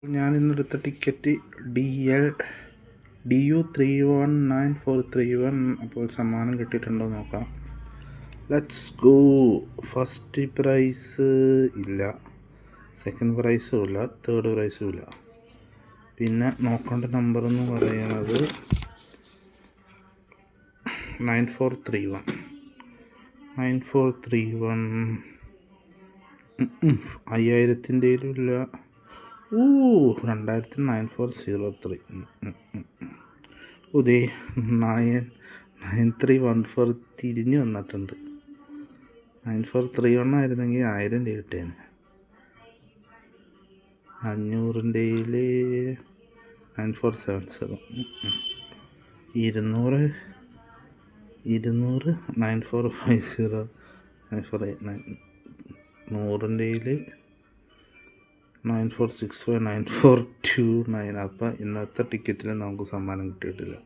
ഞാൻ ഇന്നെടുത്ത ticket DU319431. അപ്പോൾ സമ്മാനം കിട്ടിയിട്ടുണ്ടോ നോക്കാം. Let's go. ഫസ്റ്റ് പ്രൈസ് ഇല്ല, സെക്കൻഡ് പ്രൈസും ഇല്ല, തേർഡ് പ്രൈസും ഇല്ല. പിന്നെ നോക്കേണ്ട നമ്പർ എന്ന് പറയുന്നത് 9431. 5000-ൻ്റെയിലും ഇല്ല. 9403. ഉദേ 9314 തിരിഞ്ഞ് വന്നിട്ടുണ്ട്. 9431 ആയിരുന്നെങ്കിൽ 1000 രൂപ കിട്ടിയേനെ. 500-ൻ്റെയിൽ 9477. 200 9450 9489. 100-ൻ്റെയിൽ 9465 9429. അപ്പം ഇന്നത്തെ ടിക്കറ്റിൽ നമുക്ക് സമ്മാനം കിട്ടിയിട്ടില്ല.